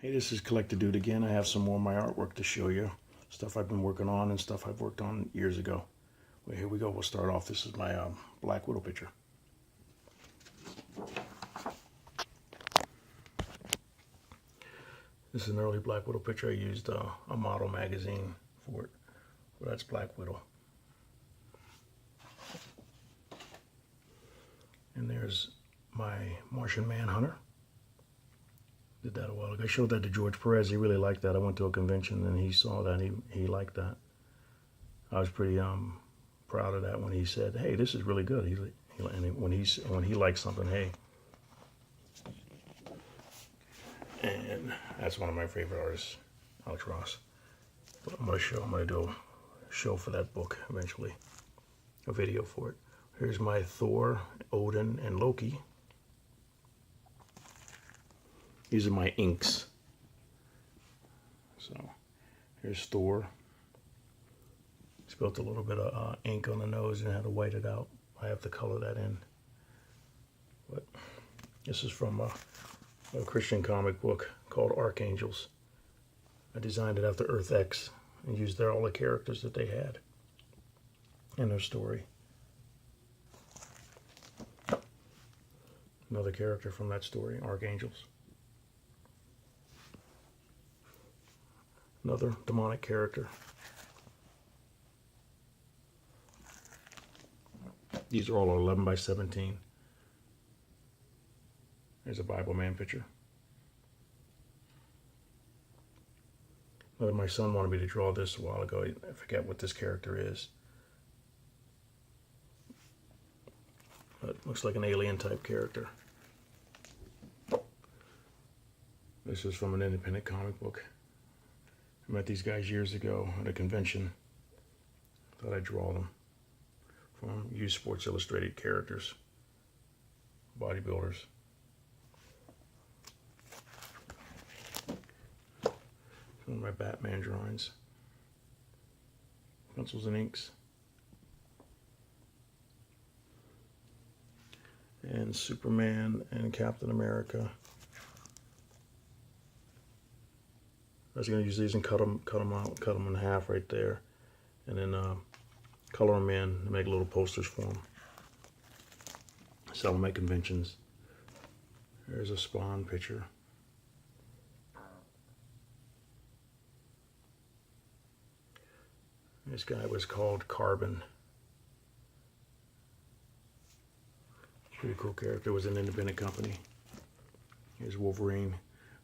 Hey, this is Collector Dude again. I have some more of my artwork to show you. Stuff I've been working on and stuff I've worked on years ago. Well, here we go. We'll start off. This is my Black Widow picture. This is an early Black Widow picture. I used a model magazine for it. Well, that's Black Widow. And there's my Martian Manhunter. Did that a while ago. I showed that to George Perez. He really liked that. I went to a convention and he saw that. He liked that. I was pretty proud of that when he said, "Hey, this is really good." And when he likes something, hey. And that's one of my favorite artists, Alex Ross. But I'm gonna do a show for that book eventually, a video for it. Here's my Thor, Odin, and Loki. These are my inks. So here's Thor. Spilled a little bit of ink on the nose and had to white it out. I have to color that in. But this is from a Christian comic book called Archangels. I designed it after Earth X and used all the characters that they had in their story. Another character from that story, Archangels. Another demonic character. These are all 11 by 17. There's a Bible Man picture. My son wanted me to draw this a while ago. I forget what this character is. But it looks like an alien type character. This is from an independent comic book. I met these guys years ago at a convention. Thought I'd draw them. Use Sports Illustrated characters, bodybuilders. Some of my Batman drawings. Pencils and inks. And Superman and Captain America. I was going to use these and cut them out, cut them in half right there, and then color them in and make little posters for them. Sell them at conventions. There's a Spawn picture. This guy was called Carbon. Pretty cool character. It was an independent company. Here's Wolverine.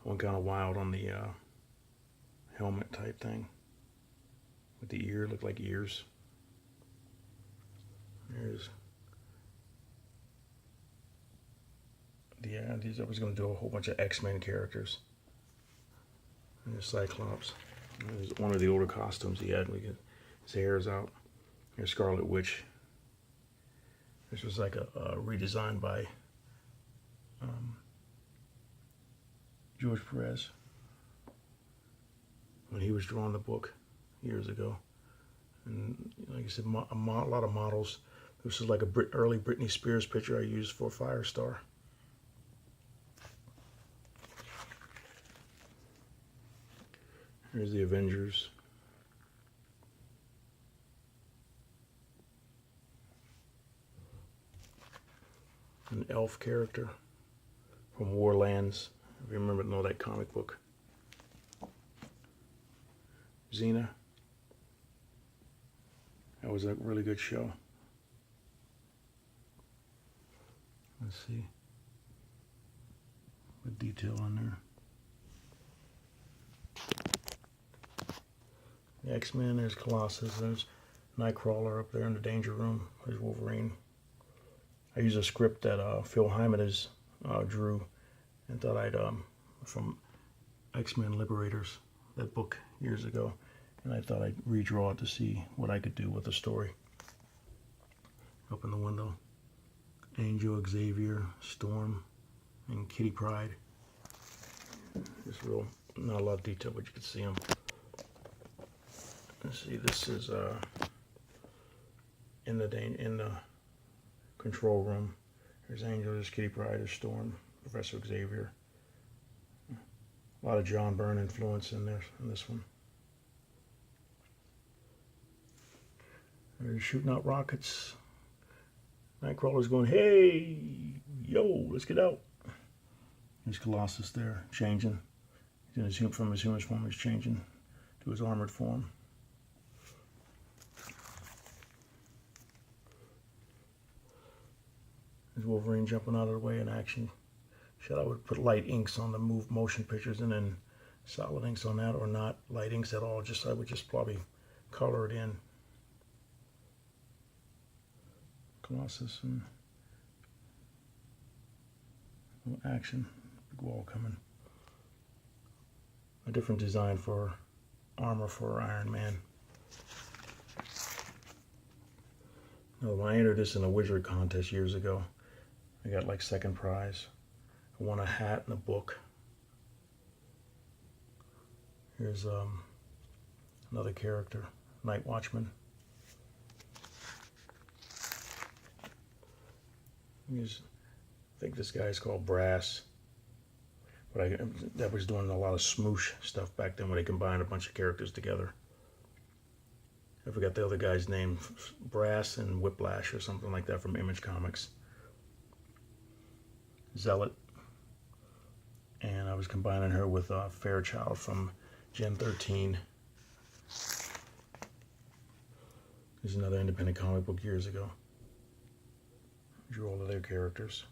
Went kind of wild on the helmet type thing with the ear, looked like ears. There's I was going to do a whole bunch of X-Men characters. And there's Cyclops. There's one of the older costumes he had. His hair is out. Here's Scarlet Witch. This was like a redesign by George Perez when he was drawing the book years ago. And like I said, a lot of models. This is like a early Britney Spears picture I used for Firestar. Here's the Avengers. An elf character from Warlands. If you remember, know that comic book. Xena. That was a really good show. Let's see. What detail on there. The X-Men, there's Colossus, there's Nightcrawler up there in the Danger Room, there's Wolverine. I used a script that Phil Hymas drew and thought I'd, from X-Men Liberators, that book years ago, and I thought I'd redraw it to see what I could do with the story. Up in the window, Angel, Xavier, Storm, and Kitty Pryde. Just real, not a lot of detail, but you can see them. Let's see, this is in the control room. There's Angel, there's Kitty Pryde, there's Storm, Professor Xavier. A lot of John Byrne influence in there in this one. They're shooting out rockets. Nightcrawler's going, hey, yo, let's get out. There's Colossus there, changing. From his human form, he's changing to his armored form. There's Wolverine jumping out of the way in action. I would put light inks on the motion pictures and then solid inks on that, or not light inks at all. I would just probably color it in. Colossus and action. Big wall coming. A different design for armor for Iron Man. Now, when I entered this in a wizard contest years ago, I got like second prize. I won a hat and a book. Here's another character, Night Watchman. I think this guy's called Brass. But that was doing a lot of smoosh stuff back then when they combined a bunch of characters together. I forgot the other guy's name, Brass and Whiplash or something like that from Image Comics. Zealot. And I was combining her with Fairchild from Gen 13. There's another independent comic book years ago. Drew all of their characters.